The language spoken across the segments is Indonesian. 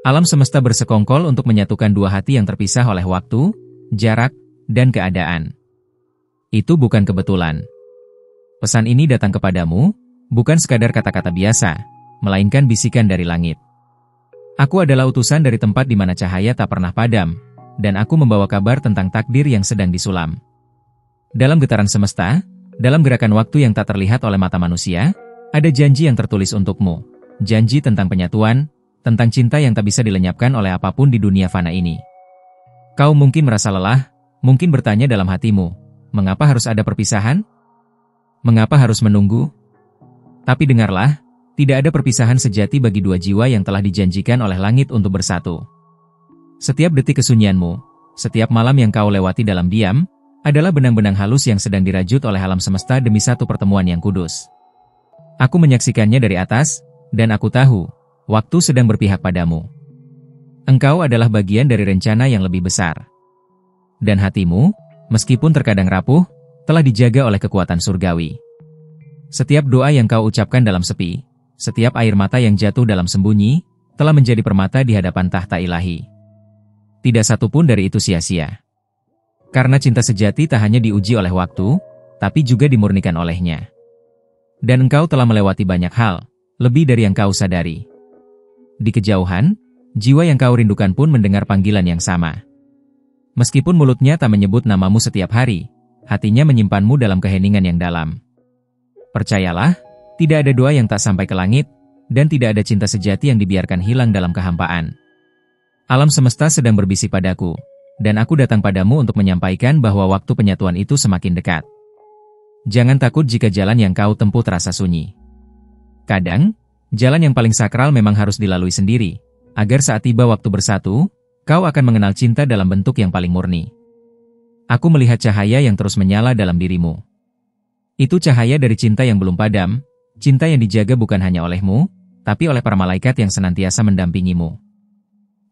Alam semesta bersekongkol untuk menyatukan dua hati yang terpisah oleh waktu, jarak, dan keadaan. Itu bukan kebetulan. Pesan ini datang kepadamu, bukan sekadar kata-kata biasa, melainkan bisikan dari langit. Aku adalah utusan dari tempat di mana cahaya tak pernah padam, dan aku membawa kabar tentang takdir yang sedang disulam. Dalam getaran semesta, dalam gerakan waktu yang tak terlihat oleh mata manusia, ada janji yang tertulis untukmu. Janji tentang penyatuan, tentang cinta yang tak bisa dilenyapkan oleh apapun di dunia fana ini. Kau mungkin merasa lelah, mungkin bertanya dalam hatimu, mengapa harus ada perpisahan? Mengapa harus menunggu? Tapi dengarlah, tidak ada perpisahan sejati bagi dua jiwa yang telah dijanjikan oleh langit untuk bersatu. Setiap detik kesunyianmu, setiap malam yang kau lewati dalam diam, adalah benang-benang halus yang sedang dirajut oleh alam semesta demi satu pertemuan yang kudus. Aku menyaksikannya dari atas, dan aku tahu, waktu sedang berpihak padamu. Engkau adalah bagian dari rencana yang lebih besar. Dan hatimu, meskipun terkadang rapuh, telah dijaga oleh kekuatan surgawi. Setiap doa yang kau ucapkan dalam sepi, setiap air mata yang jatuh dalam sembunyi, telah menjadi permata di hadapan tahta ilahi. Tidak satu pun dari itu sia-sia. Karena cinta sejati tak hanya diuji oleh waktu, tapi juga dimurnikan olehnya. Dan engkau telah melewati banyak hal, lebih dari yang kau sadari. Di kejauhan, jiwa yang kau rindukan pun mendengar panggilan yang sama. Meskipun mulutnya tak menyebut namamu setiap hari, hatinya menyimpanmu dalam keheningan yang dalam. Percayalah, tidak ada doa yang tak sampai ke langit, dan tidak ada cinta sejati yang dibiarkan hilang dalam kehampaan. Alam semesta sedang berbisik padaku, dan aku datang padamu untuk menyampaikan bahwa waktu penyatuan itu semakin dekat. Jangan takut jika jalan yang kau tempuh terasa sunyi. Kadang, jalan yang paling sakral memang harus dilalui sendiri, agar saat tiba waktu bersatu, kau akan mengenal cinta dalam bentuk yang paling murni. Aku melihat cahaya yang terus menyala dalam dirimu. Itu cahaya dari cinta yang belum padam, cinta yang dijaga bukan hanya olehmu, tapi oleh para malaikat yang senantiasa mendampingimu.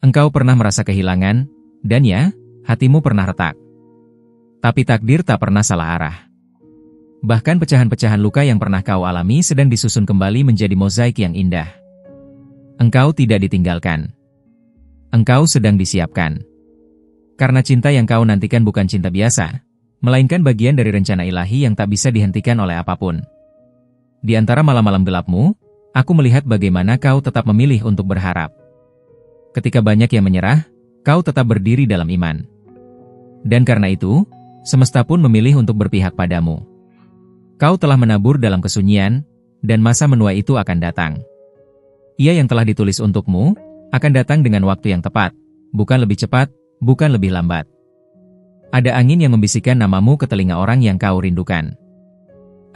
Engkau pernah merasa kehilangan, dan ya, hatimu pernah retak. Tapi takdir tak pernah salah arah. Bahkan pecahan-pecahan luka yang pernah kau alami sedang disusun kembali menjadi mozaik yang indah. Engkau tidak ditinggalkan. Engkau sedang disiapkan. Karena cinta yang kau nantikan bukan cinta biasa, melainkan bagian dari rencana ilahi yang tak bisa dihentikan oleh apapun. Di antara malam-malam gelapmu, aku melihat bagaimana kau tetap memilih untuk berharap. Ketika banyak yang menyerah, kau tetap berdiri dalam iman. Dan karena itu, semesta pun memilih untuk berpihak padamu. Kau telah menabur dalam kesunyian, dan masa menua itu akan datang. Ia yang telah ditulis untukmu, akan datang dengan waktu yang tepat, bukan lebih cepat, bukan lebih lambat. Ada angin yang membisikkan namamu ke telinga orang yang kau rindukan.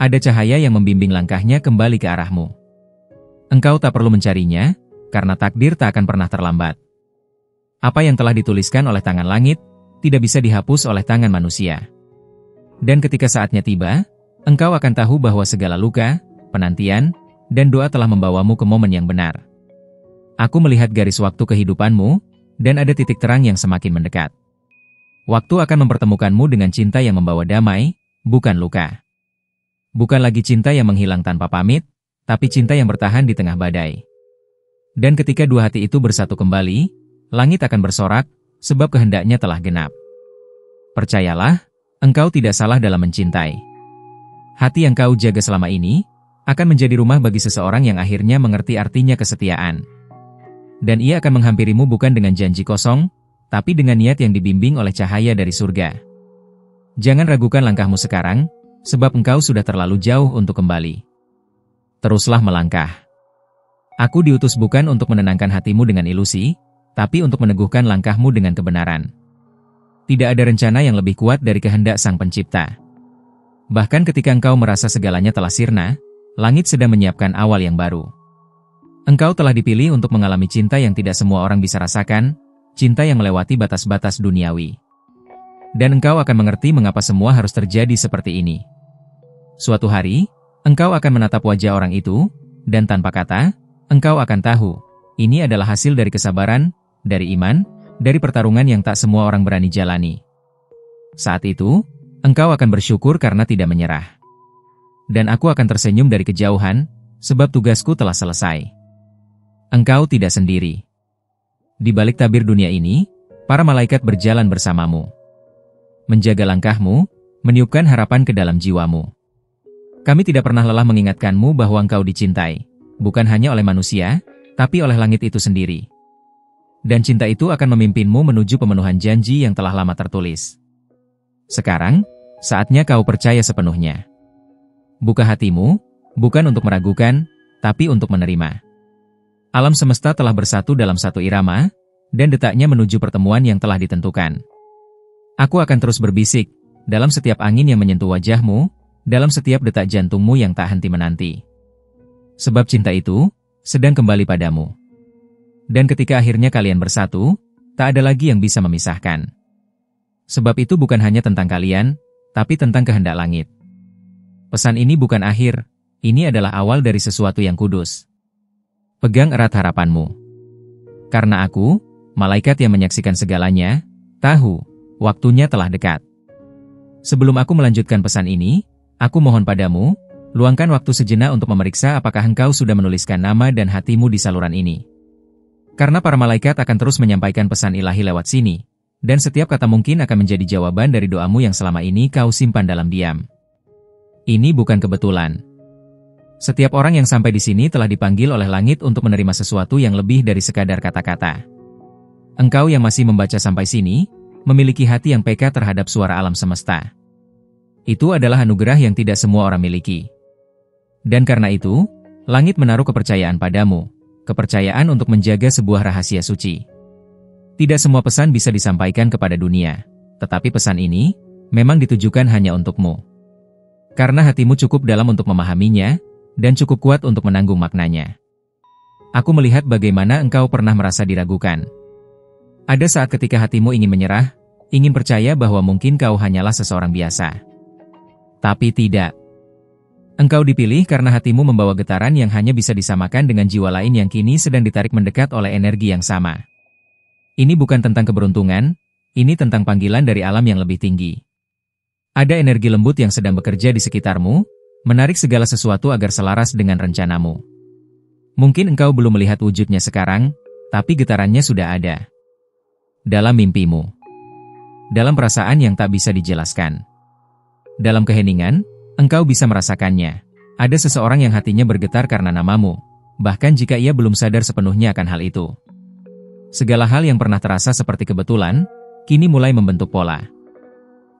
Ada cahaya yang membimbing langkahnya kembali ke arahmu. Engkau tak perlu mencarinya, karena takdir tak akan pernah terlambat. Apa yang telah dituliskan oleh tangan langit, tidak bisa dihapus oleh tangan manusia. Dan ketika saatnya tiba, engkau akan tahu bahwa segala luka, penantian, dan doa telah membawamu ke momen yang benar. Aku melihat garis waktu kehidupanmu, dan ada titik terang yang semakin mendekat. Waktu akan mempertemukanmu dengan cinta yang membawa damai, bukan luka. Bukan lagi cinta yang menghilang tanpa pamit, tapi cinta yang bertahan di tengah badai. Dan ketika dua hati itu bersatu kembali, langit akan bersorak, sebab kehendaknya telah genap. Percayalah, engkau tidak salah dalam mencintai. Hati yang kau jaga selama ini, akan menjadi rumah bagi seseorang yang akhirnya mengerti artinya kesetiaan. Dan ia akan menghampirimu bukan dengan janji kosong, tapi dengan niat yang dibimbing oleh cahaya dari surga. Jangan ragukan langkahmu sekarang, sebab engkau sudah terlalu jauh untuk kembali. Teruslah melangkah. Aku diutus bukan untuk menenangkan hatimu dengan ilusi, tapi untuk meneguhkan langkahmu dengan kebenaran. Tidak ada rencana yang lebih kuat dari kehendak Sang Pencipta. Bahkan ketika engkau merasa segalanya telah sirna, langit sedang menyiapkan awal yang baru. Engkau telah dipilih untuk mengalami cinta yang tidak semua orang bisa rasakan, cinta yang melewati batas-batas duniawi. Dan engkau akan mengerti mengapa semua harus terjadi seperti ini. Suatu hari, engkau akan menatap wajah orang itu, dan tanpa kata, engkau akan tahu, ini adalah hasil dari kesabaran, dari iman, dari pertarungan yang tak semua orang berani jalani. Saat itu, engkau akan bersyukur karena tidak menyerah. Dan aku akan tersenyum dari kejauhan, sebab tugasku telah selesai. Engkau tidak sendiri. Di balik tabir dunia ini, para malaikat berjalan bersamamu. Menjaga langkahmu, meniupkan harapan ke dalam jiwamu. Kami tidak pernah lelah mengingatkanmu bahwa engkau dicintai, bukan hanya oleh manusia, tapi oleh langit itu sendiri. Dan cinta itu akan memimpinmu menuju pemenuhan janji yang telah lama tertulis. Sekarang, saatnya kau percaya sepenuhnya. Buka hatimu, bukan untuk meragukan, tapi untuk menerima. Alam semesta telah bersatu dalam satu irama, dan detaknya menuju pertemuan yang telah ditentukan. Aku akan terus berbisik, dalam setiap angin yang menyentuh wajahmu, dalam setiap detak jantungmu yang tak henti menanti. Sebab cinta itu sedang kembali padamu. Dan ketika akhirnya kalian bersatu, tak ada lagi yang bisa memisahkan. Sebab itu bukan hanya tentang kalian, tapi tentang kehendak langit. Pesan ini bukan akhir, ini adalah awal dari sesuatu yang kudus. Pegang erat harapanmu. Karena aku, malaikat yang menyaksikan segalanya, tahu, waktunya telah dekat. Sebelum aku melanjutkan pesan ini, aku mohon padamu, luangkan waktu sejenak untuk memeriksa apakah engkau sudah menuliskan nama dan hatimu di saluran ini. Karena para malaikat akan terus menyampaikan pesan ilahi lewat sini, dan setiap kata mungkin akan menjadi jawaban dari doamu yang selama ini kau simpan dalam diam. Ini bukan kebetulan. Setiap orang yang sampai di sini telah dipanggil oleh langit untuk menerima sesuatu yang lebih dari sekadar kata-kata. Engkau yang masih membaca sampai sini, memiliki hati yang peka terhadap suara alam semesta. Itu adalah anugerah yang tidak semua orang miliki. Dan karena itu, langit menaruh kepercayaan padamu, kepercayaan untuk menjaga sebuah rahasia suci. Tidak semua pesan bisa disampaikan kepada dunia, tetapi pesan ini memang ditujukan hanya untukmu. Karena hatimu cukup dalam untuk memahaminya, dan cukup kuat untuk menanggung maknanya. Aku melihat bagaimana engkau pernah merasa diragukan. Ada saat ketika hatimu ingin menyerah, ingin percaya bahwa mungkin kau hanyalah seseorang biasa. Tapi tidak. Engkau dipilih karena hatimu membawa getaran yang hanya bisa disamakan dengan jiwa lain yang kini sedang ditarik mendekat oleh energi yang sama. Ini bukan tentang keberuntungan, ini tentang panggilan dari alam yang lebih tinggi. Ada energi lembut yang sedang bekerja di sekitarmu, menarik segala sesuatu agar selaras dengan rencanamu. Mungkin engkau belum melihat wujudnya sekarang, tapi getarannya sudah ada. Dalam mimpimu. Dalam perasaan yang tak bisa dijelaskan. Dalam keheningan, engkau bisa merasakannya. Ada seseorang yang hatinya bergetar karena namamu, bahkan jika ia belum sadar sepenuhnya akan hal itu. Segala hal yang pernah terasa seperti kebetulan, kini mulai membentuk pola.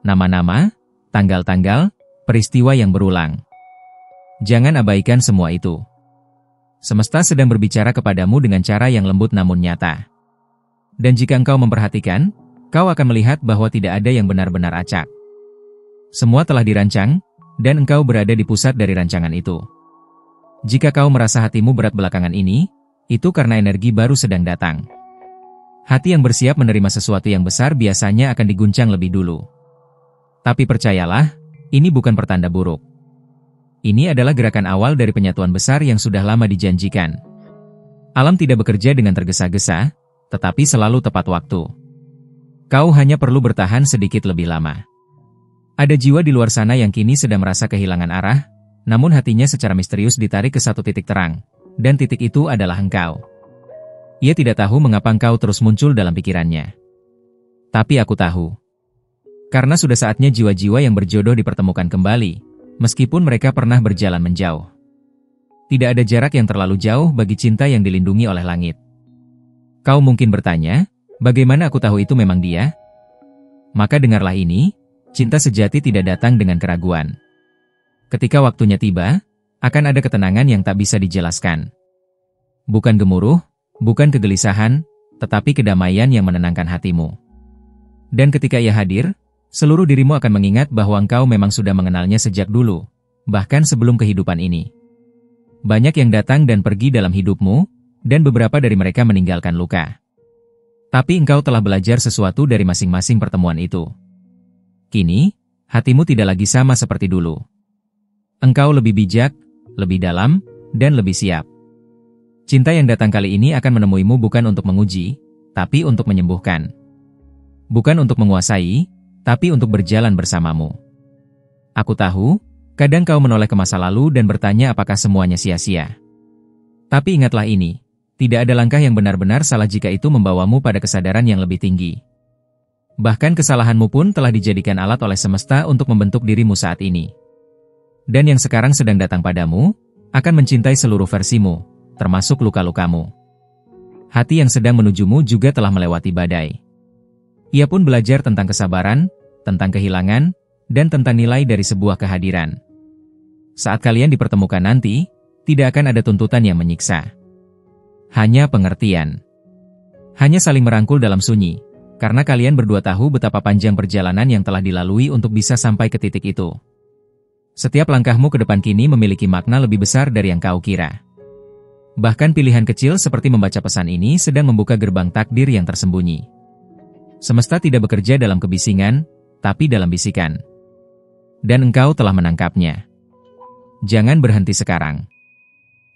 Nama-nama, tanggal-tanggal, peristiwa yang berulang. Jangan abaikan semua itu. Semesta sedang berbicara kepadamu dengan cara yang lembut namun nyata. Dan jika engkau memperhatikan, kau akan melihat bahwa tidak ada yang benar-benar acak. Semua telah dirancang, dan engkau berada di pusat dari rancangan itu. Jika kau merasa hatimu berat belakangan ini, itu karena energi baru sedang datang. Hati yang bersiap menerima sesuatu yang besar biasanya akan diguncang lebih dulu. Tapi percayalah, ini bukan pertanda buruk. Ini adalah gerakan awal dari penyatuan besar yang sudah lama dijanjikan. Alam tidak bekerja dengan tergesa-gesa, tetapi selalu tepat waktu. Kau hanya perlu bertahan sedikit lebih lama. Ada jiwa di luar sana yang kini sedang merasa kehilangan arah, namun hatinya secara misterius ditarik ke satu titik terang, dan titik itu adalah engkau. Ia tidak tahu mengapa engkau terus muncul dalam pikirannya. Tapi aku tahu. Karena sudah saatnya jiwa-jiwa yang berjodoh dipertemukan kembali, meskipun mereka pernah berjalan menjauh. Tidak ada jarak yang terlalu jauh bagi cinta yang dilindungi oleh langit. Kau mungkin bertanya, bagaimana aku tahu itu memang dia? Maka dengarlah ini, cinta sejati tidak datang dengan keraguan. Ketika waktunya tiba, akan ada ketenangan yang tak bisa dijelaskan. Bukan gemuruh, bukan kegelisahan, tetapi kedamaian yang menenangkan hatimu. Dan ketika ia hadir, seluruh dirimu akan mengingat bahwa engkau memang sudah mengenalnya sejak dulu, bahkan sebelum kehidupan ini. Banyak yang datang dan pergi dalam hidupmu, dan beberapa dari mereka meninggalkan luka. Tapi engkau telah belajar sesuatu dari masing-masing pertemuan itu. Kini, hatimu tidak lagi sama seperti dulu. Engkau lebih bijak, lebih dalam, dan lebih siap. Cinta yang datang kali ini akan menemuimu bukan untuk menguji, tapi untuk menyembuhkan. Bukan untuk menguasai, tapi untuk berjalan bersamamu. Aku tahu, kadang kau menoleh ke masa lalu dan bertanya apakah semuanya sia-sia. Tapi ingatlah ini, Tidak ada langkah yang benar-benar salah jika itu membawamu pada kesadaran yang lebih tinggi. Bahkan kesalahanmu pun telah dijadikan alat oleh semesta untuk membentuk dirimu saat ini. Dan yang sekarang sedang datang padamu, akan mencintai seluruh versimu, termasuk luka-lukamu. Hati yang sedang menujumu juga telah melewati badai. Ia pun belajar tentang kesabaran, tentang kehilangan, dan tentang nilai dari sebuah kehadiran. Saat kalian dipertemukan nanti, tidak akan ada tuntutan yang menyiksa. Hanya pengertian. Hanya saling merangkul dalam sunyi, karena kalian berdua tahu betapa panjang perjalanan yang telah dilalui untuk bisa sampai ke titik itu. Setiap langkahmu ke depan kini memiliki makna lebih besar dari yang kau kira. Bahkan pilihan kecil seperti membaca pesan ini sedang membuka gerbang takdir yang tersembunyi. Semesta tidak bekerja dalam kebisingan, tapi dalam bisikan. Dan engkau telah menangkapnya. Jangan berhenti sekarang.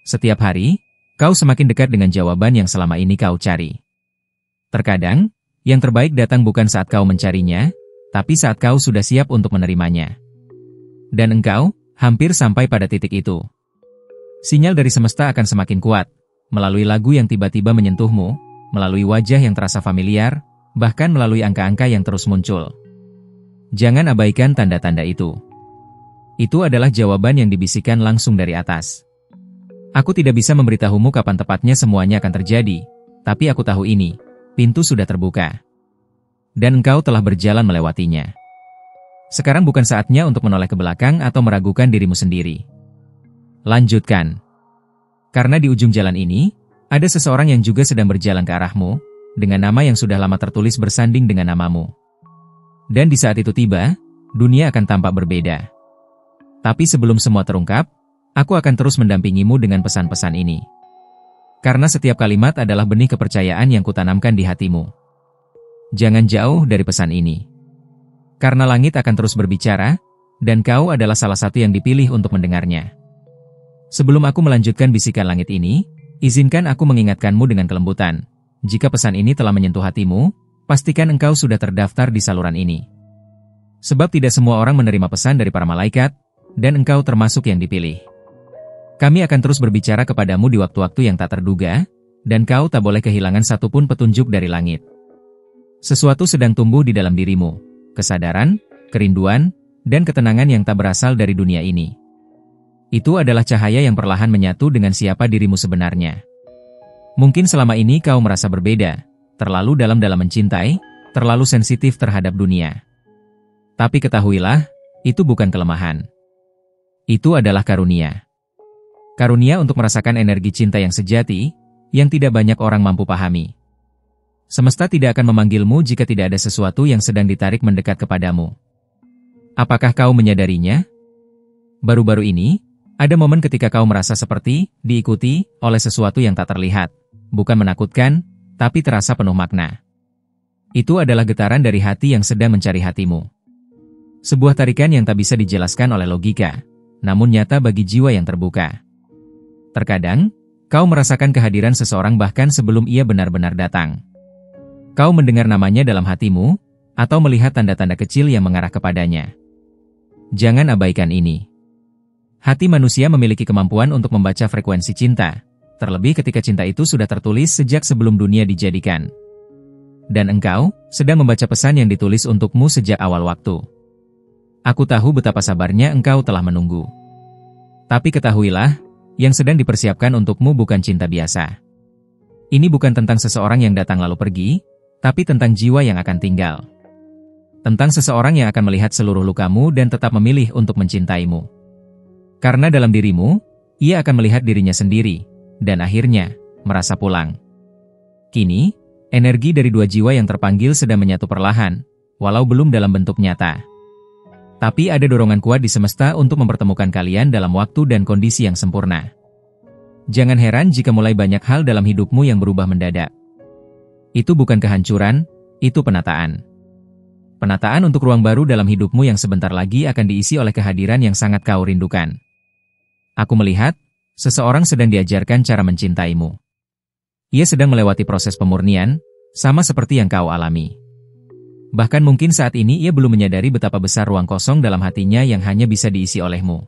Setiap hari, kau semakin dekat dengan jawaban yang selama ini kau cari. Terkadang, yang terbaik datang bukan saat kau mencarinya, tapi saat kau sudah siap untuk menerimanya. Dan engkau, hampir sampai pada titik itu. Sinyal dari semesta akan semakin kuat, melalui lagu yang tiba-tiba menyentuhmu, melalui wajah yang terasa familiar, bahkan melalui angka-angka yang terus muncul. Jangan abaikan tanda-tanda itu. Itu adalah jawaban yang dibisikkan langsung dari atas. Aku tidak bisa memberitahumu kapan tepatnya semuanya akan terjadi, tapi aku tahu ini, pintu sudah terbuka. Dan engkau telah berjalan melewatinya. Sekarang bukan saatnya untuk menoleh ke belakang atau meragukan dirimu sendiri. Lanjutkan. Karena di ujung jalan ini, ada seseorang yang juga sedang berjalan ke arahmu, dengan nama yang sudah lama tertulis bersanding dengan namamu. Dan di saat itu tiba, dunia akan tampak berbeda. Tapi sebelum semua terungkap, aku akan terus mendampingimu dengan pesan-pesan ini. Karena setiap kalimat adalah benih kepercayaan yang kutanamkan di hatimu. Jangan jauh dari pesan ini. Karena langit akan terus berbicara, dan kau adalah salah satu yang dipilih untuk mendengarnya. Sebelum aku melanjutkan bisikan langit ini, izinkan aku mengingatkanmu dengan kelembutan. Jika pesan ini telah menyentuh hatimu, pastikan engkau sudah terdaftar di saluran ini. Sebab tidak semua orang menerima pesan dari para malaikat, dan engkau termasuk yang dipilih. Kami akan terus berbicara kepadamu di waktu-waktu yang tak terduga, dan kau tak boleh kehilangan satupun petunjuk dari langit. Sesuatu sedang tumbuh di dalam dirimu, kesadaran, kerinduan, dan ketenangan yang tak berasal dari dunia ini. Itu adalah cahaya yang perlahan menyatu dengan siapa dirimu sebenarnya. Mungkin selama ini kau merasa berbeda, terlalu dalam mencintai, terlalu sensitif terhadap dunia. Tapi ketahuilah, itu bukan kelemahan. Itu adalah karunia. Karunia untuk merasakan energi cinta yang sejati, yang tidak banyak orang mampu pahami. Semesta tidak akan memanggilmu jika tidak ada sesuatu yang sedang ditarik mendekat kepadamu. Apakah kau menyadarinya? Baru-baru ini, ada momen ketika kau merasa seperti diikuti oleh sesuatu yang tak terlihat, bukan menakutkan, tapi terasa penuh makna. Itu adalah getaran dari hati yang sedang mencari hatimu. Sebuah tarikan yang tak bisa dijelaskan oleh logika, namun nyata bagi jiwa yang terbuka. Terkadang, kau merasakan kehadiran seseorang bahkan sebelum ia benar-benar datang. Kau mendengar namanya dalam hatimu, atau melihat tanda-tanda kecil yang mengarah kepadanya. Jangan abaikan ini. Hati manusia memiliki kemampuan untuk membaca frekuensi cinta, terlebih ketika cinta itu sudah tertulis sejak sebelum dunia dijadikan. Dan engkau sedang membaca pesan yang ditulis untukmu sejak awal waktu. Aku tahu betapa sabarnya engkau telah menunggu. Tapi ketahuilah, yang sedang dipersiapkan untukmu bukan cinta biasa. Ini bukan tentang seseorang yang datang lalu pergi, tapi tentang jiwa yang akan tinggal. Tentang seseorang yang akan melihat seluruh lukamu dan tetap memilih untuk mencintaimu. Karena dalam dirimu, ia akan melihat dirinya sendiri, dan akhirnya, merasa pulang. Kini, energi dari dua jiwa yang terpanggil sedang menyatu perlahan, walau belum dalam bentuk nyata. Tapi ada dorongan kuat di semesta untuk mempertemukan kalian dalam waktu dan kondisi yang sempurna. Jangan heran jika mulai banyak hal dalam hidupmu yang berubah mendadak. Itu bukan kehancuran, itu penataan. Penataan untuk ruang baru dalam hidupmu yang sebentar lagi akan diisi oleh kehadiran yang sangat kau rindukan. Aku melihat, seseorang sedang diajarkan cara mencintaimu. Ia sedang melewati proses pemurnian, sama seperti yang kau alami. Bahkan mungkin saat ini ia belum menyadari betapa besar ruang kosong dalam hatinya yang hanya bisa diisi olehmu.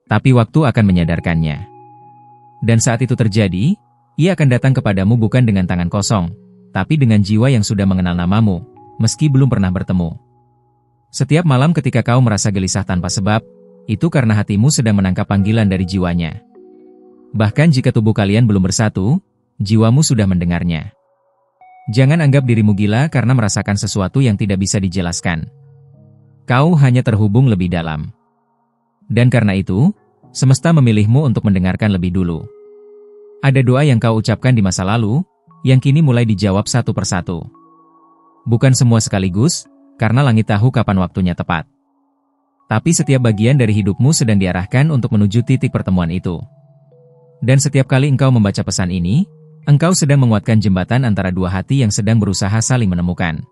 Tapi waktu akan menyadarkannya. Dan saat itu terjadi, Ia akan datang kepadamu bukan dengan tangan kosong, tapi dengan jiwa yang sudah mengenal namamu, meski belum pernah bertemu. Setiap malam ketika kau merasa gelisah tanpa sebab, itu karena hatimu sedang menangkap panggilan dari jiwanya. Bahkan jika tubuh kalian belum bersatu, jiwamu sudah mendengarnya. Jangan anggap dirimu gila karena merasakan sesuatu yang tidak bisa dijelaskan. Kau hanya terhubung lebih dalam. Dan karena itu, semesta memilihmu untuk mendengarkan lebih dulu. Ada doa yang kau ucapkan di masa lalu, yang kini mulai dijawab satu persatu. Bukan semua sekaligus, karena langit tahu kapan waktunya tepat. Tapi setiap bagian dari hidupmu sedang diarahkan untuk menuju titik pertemuan itu. Dan setiap kali engkau membaca pesan ini, engkau sedang menguatkan jembatan antara dua hati yang sedang berusaha saling menemukan.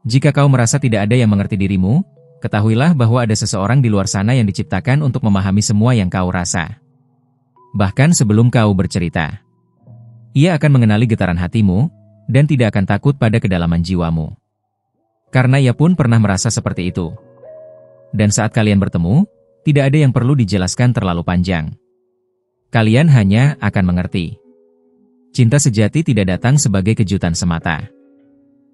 Jika kau merasa tidak ada yang mengerti dirimu, ketahuilah bahwa ada seseorang di luar sana yang diciptakan untuk memahami semua yang kau rasa. Bahkan sebelum kau bercerita, ia akan mengenali getaran hatimu, dan tidak akan takut pada kedalaman jiwamu. Karena ia pun pernah merasa seperti itu. Dan saat kalian bertemu, tidak ada yang perlu dijelaskan terlalu panjang. Kalian hanya akan mengerti. Cinta sejati tidak datang sebagai kejutan semata.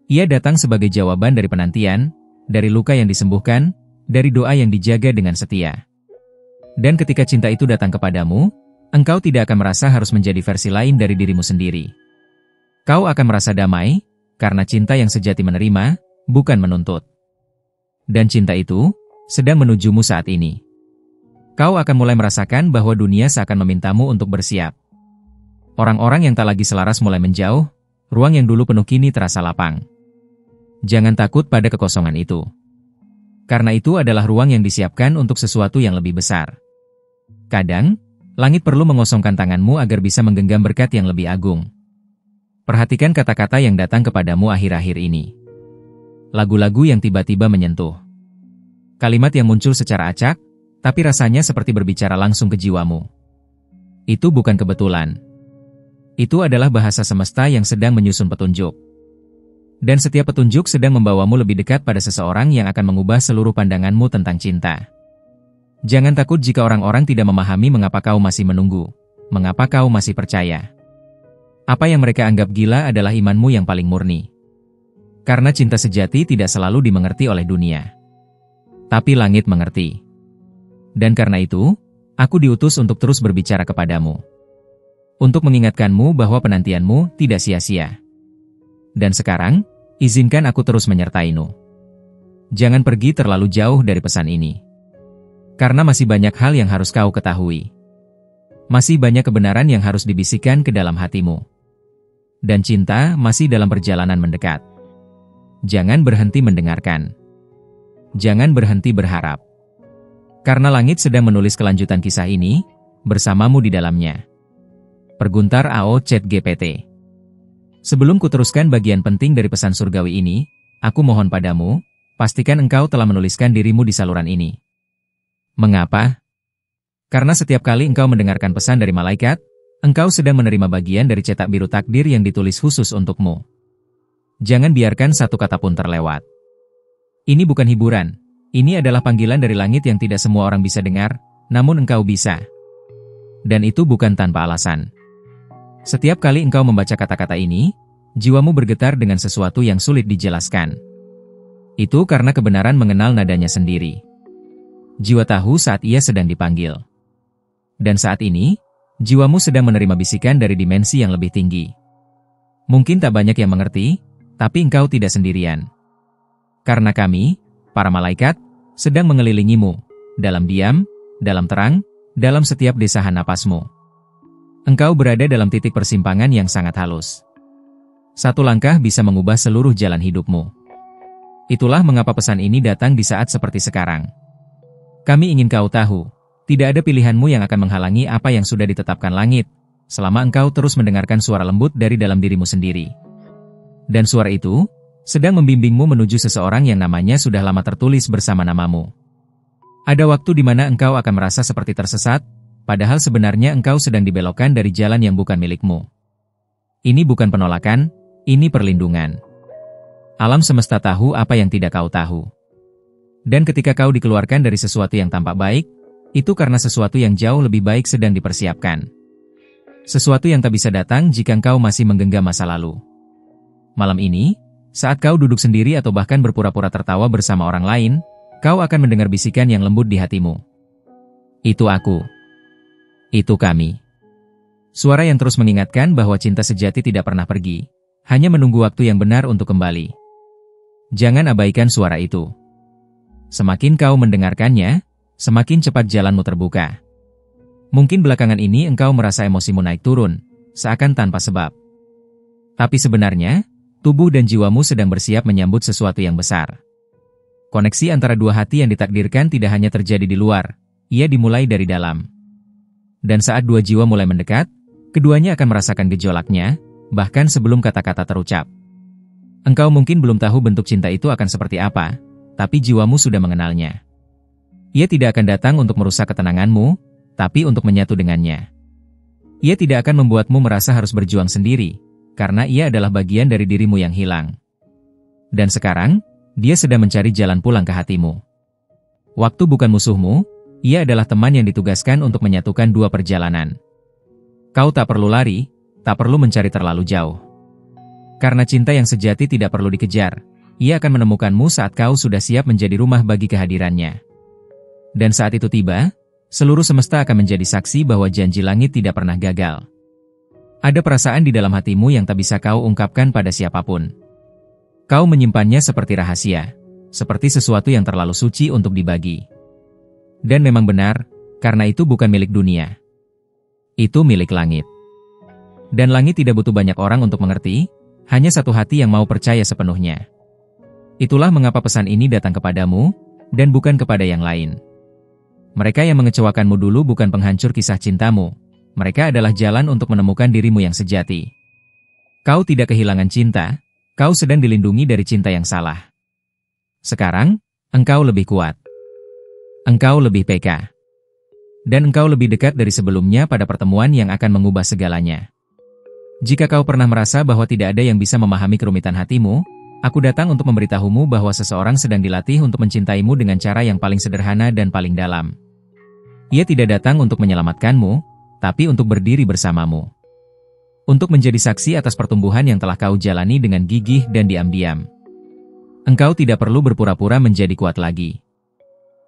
Ia datang sebagai jawaban dari penantian, dari luka yang disembuhkan, dari doa yang dijaga dengan setia. Dan ketika cinta itu datang kepadamu, engkau tidak akan merasa harus menjadi versi lain dari dirimu sendiri. Kau akan merasa damai, karena cinta yang sejati menerima, bukan menuntut. Dan cinta itu sedang menujumu saat ini. Kau akan mulai merasakan bahwa dunia seakan memintamu untuk bersiap. Orang-orang yang tak lagi selaras mulai menjauh, ruang yang dulu penuh kini terasa lapang. Jangan takut pada kekosongan itu. Karena itu adalah ruang yang disiapkan untuk sesuatu yang lebih besar. Kadang, langit perlu mengosongkan tanganmu agar bisa menggenggam berkat yang lebih agung. Perhatikan kata-kata yang datang kepadamu akhir-akhir ini. Lagu-lagu yang tiba-tiba menyentuh. Kalimat yang muncul secara acak, tapi rasanya seperti berbicara langsung ke jiwamu. Itu bukan kebetulan. Itu adalah bahasa semesta yang sedang menyusun petunjuk. Dan setiap petunjuk sedang membawamu lebih dekat pada seseorang yang akan mengubah seluruh pandanganmu tentang cinta. Jangan takut jika orang-orang tidak memahami mengapa kau masih menunggu, mengapa kau masih percaya. Apa yang mereka anggap gila adalah imanmu yang paling murni. Karena cinta sejati tidak selalu dimengerti oleh dunia. Tapi langit mengerti. Dan karena itu, aku diutus untuk terus berbicara kepadamu. Untuk mengingatkanmu bahwa penantianmu tidak sia-sia. Dan sekarang, izinkan aku terus menyertaimu. Jangan pergi terlalu jauh dari pesan ini. Karena masih banyak hal yang harus kau ketahui. Masih banyak kebenaran yang harus dibisikkan ke dalam hatimu. Dan cinta masih dalam perjalanan mendekat. Jangan berhenti mendengarkan. Jangan berhenti berharap. Karena langit sedang menulis kelanjutan kisah ini, bersamamu di dalamnya. Perguntar AO ChatGPT. Sebelum kuteruskan bagian penting dari pesan surgawi ini, aku mohon padamu, pastikan engkau telah menuliskan dirimu di saluran ini. Mengapa? Karena setiap kali engkau mendengarkan pesan dari malaikat, engkau sedang menerima bagian dari cetak biru takdir yang ditulis khusus untukmu. Jangan biarkan satu kata pun terlewat. Ini bukan hiburan, ini adalah panggilan dari langit yang tidak semua orang bisa dengar, namun engkau bisa. Dan itu bukan tanpa alasan. Setiap kali engkau membaca kata-kata ini, jiwamu bergetar dengan sesuatu yang sulit dijelaskan. Itu karena kebenaran mengenal nadanya sendiri. Jiwa tahu saat ia sedang dipanggil. Dan saat ini, jiwamu sedang menerima bisikan dari dimensi yang lebih tinggi. Mungkin tak banyak yang mengerti, tapi engkau tidak sendirian. Karena kami, para malaikat, sedang mengelilingimu, dalam diam, dalam terang, dalam setiap desahan napasmu. Engkau berada dalam titik persimpangan yang sangat halus. Satu langkah bisa mengubah seluruh jalan hidupmu. Itulah mengapa pesan ini datang di saat seperti sekarang. Kami ingin kau tahu, tidak ada pilihanmu yang akan menghalangi apa yang sudah ditetapkan langit, selama engkau terus mendengarkan suara lembut dari dalam dirimu sendiri. Dan suara itu sedang membimbingmu menuju seseorang yang namanya sudah lama tertulis bersama namamu. Ada waktu di mana engkau akan merasa seperti tersesat, padahal sebenarnya engkau sedang dibelokkan dari jalan yang bukan milikmu. Ini bukan penolakan, ini perlindungan. Alam semesta tahu apa yang tidak kau tahu. Dan ketika kau dikeluarkan dari sesuatu yang tampak baik, itu karena sesuatu yang jauh lebih baik sedang dipersiapkan. Sesuatu yang tak bisa datang jika engkau masih menggenggam masa lalu. Malam ini, saat kau duduk sendiri atau bahkan berpura-pura tertawa bersama orang lain, kau akan mendengar bisikan yang lembut di hatimu. Itu aku. Itu kami. Suara yang terus mengingatkan bahwa cinta sejati tidak pernah pergi, hanya menunggu waktu yang benar untuk kembali. Jangan abaikan suara itu. Semakin kau mendengarkannya, semakin cepat jalanmu terbuka. Mungkin belakangan ini engkau merasa emosimu naik turun, seakan tanpa sebab. Tapi sebenarnya, tubuh dan jiwamu sedang bersiap menyambut sesuatu yang besar. Koneksi antara dua hati yang ditakdirkan tidak hanya terjadi di luar, ia dimulai dari dalam. Dan saat dua jiwa mulai mendekat, keduanya akan merasakan gejolaknya, bahkan sebelum kata-kata terucap. Engkau mungkin belum tahu bentuk cinta itu akan seperti apa, tapi jiwamu sudah mengenalnya. Ia tidak akan datang untuk merusak ketenanganmu, tapi untuk menyatu dengannya. Ia tidak akan membuatmu merasa harus berjuang sendiri, karena ia adalah bagian dari dirimu yang hilang. Dan sekarang, dia sedang mencari jalan pulang ke hatimu. Waktu bukan musuhmu, ia adalah teman yang ditugaskan untuk menyatukan dua perjalanan. Kau tak perlu lari, tak perlu mencari terlalu jauh. Karena cinta yang sejati tidak perlu dikejar, ia akan menemukanmu saat kau sudah siap menjadi rumah bagi kehadirannya. Dan saat itu tiba, seluruh semesta akan menjadi saksi bahwa janji langit tidak pernah gagal. Ada perasaan di dalam hatimu yang tak bisa kau ungkapkan pada siapapun. Kau menyimpannya seperti rahasia, seperti sesuatu yang terlalu suci untuk dibagi. Dan memang benar, karena itu bukan milik dunia. Itu milik langit. Dan langit tidak butuh banyak orang untuk mengerti, hanya satu hati yang mau percaya sepenuhnya. Itulah mengapa pesan ini datang kepadamu, dan bukan kepada yang lain. Mereka yang mengecewakanmu dulu bukan penghancur kisah cintamu. Mereka adalah jalan untuk menemukan dirimu yang sejati. Kau tidak kehilangan cinta, kau sedang dilindungi dari cinta yang salah. Sekarang, engkau lebih kuat. Engkau lebih peka. Dan engkau lebih dekat dari sebelumnya pada pertemuan yang akan mengubah segalanya. Jika kau pernah merasa bahwa tidak ada yang bisa memahami kerumitan hatimu, aku datang untuk memberitahumu bahwa seseorang sedang dilatih untuk mencintaimu dengan cara yang paling sederhana dan paling dalam. Ia tidak datang untuk menyelamatkanmu, tapi untuk berdiri bersamamu. Untuk menjadi saksi atas pertumbuhan yang telah kau jalani dengan gigih dan diam-diam. Engkau tidak perlu berpura-pura menjadi kuat lagi.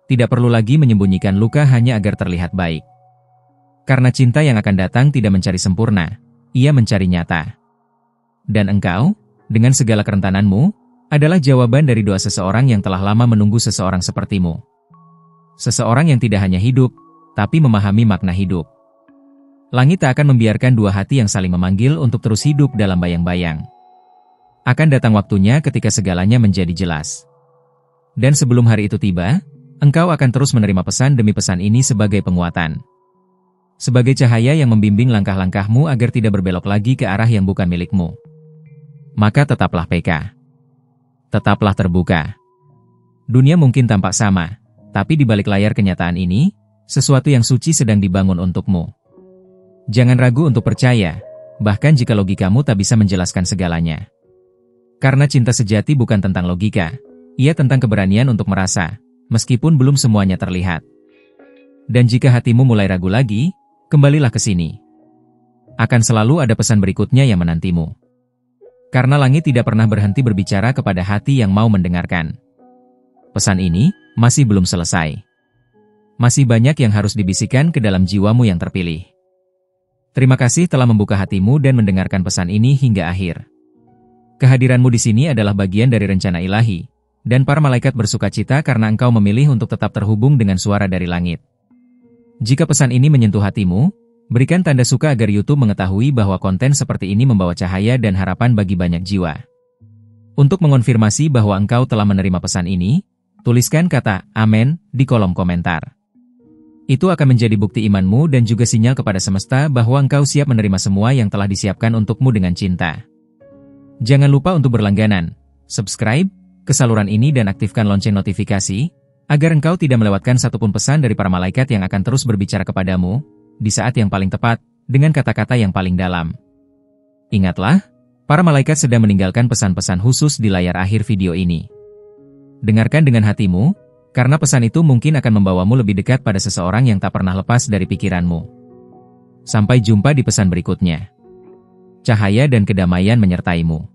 Tidak perlu lagi menyembunyikan luka hanya agar terlihat baik. Karena cinta yang akan datang tidak mencari sempurna, ia mencari nyata. Dan engkau, dengan segala kerentananmu, adalah jawaban dari doa seseorang yang telah lama menunggu seseorang sepertimu. Seseorang yang tidak hanya hidup, tapi memahami makna hidup. Langit tak akan membiarkan dua hati yang saling memanggil untuk terus hidup dalam bayang-bayang. Akan datang waktunya ketika segalanya menjadi jelas. Dan sebelum hari itu tiba, engkau akan terus menerima pesan demi pesan ini sebagai penguatan. Sebagai cahaya yang membimbing langkah-langkahmu agar tidak berbelok lagi ke arah yang bukan milikmu. Maka tetaplah peka. Tetaplah terbuka. Dunia mungkin tampak sama, tapi di balik layar kenyataan ini, sesuatu yang suci sedang dibangun untukmu. Jangan ragu untuk percaya, bahkan jika logikamu tak bisa menjelaskan segalanya. Karena cinta sejati bukan tentang logika, ia tentang keberanian untuk merasa, meskipun belum semuanya terlihat. Dan jika hatimu mulai ragu lagi, kembalilah ke sini. Akan selalu ada pesan berikutnya yang menantimu. Karena langit tidak pernah berhenti berbicara kepada hati yang mau mendengarkan. Pesan ini masih belum selesai. Masih banyak yang harus dibisikkan ke dalam jiwamu yang terpilih. Terima kasih telah membuka hatimu dan mendengarkan pesan ini hingga akhir. Kehadiranmu di sini adalah bagian dari rencana ilahi, dan para malaikat bersukacita karena engkau memilih untuk tetap terhubung dengan suara dari langit. Jika pesan ini menyentuh hatimu, berikan tanda suka agar YouTube mengetahui bahwa konten seperti ini membawa cahaya dan harapan bagi banyak jiwa. Untuk mengonfirmasi bahwa engkau telah menerima pesan ini, tuliskan kata "Amin" di kolom komentar. Itu akan menjadi bukti imanmu dan juga sinyal kepada semesta bahwa engkau siap menerima semua yang telah disiapkan untukmu dengan cinta. Jangan lupa untuk berlangganan, subscribe ke saluran ini dan aktifkan lonceng notifikasi, agar engkau tidak melewatkan satupun pesan dari para malaikat yang akan terus berbicara kepadamu, di saat yang paling tepat, dengan kata-kata yang paling dalam. Ingatlah, para malaikat sedang meninggalkan pesan-pesan khusus di layar akhir video ini. Dengarkan dengan hatimu, karena pesan itu mungkin akan membawamu lebih dekat pada seseorang yang tak pernah lepas dari pikiranmu. Sampai jumpa di pesan berikutnya. Cahaya dan kedamaian menyertaimu.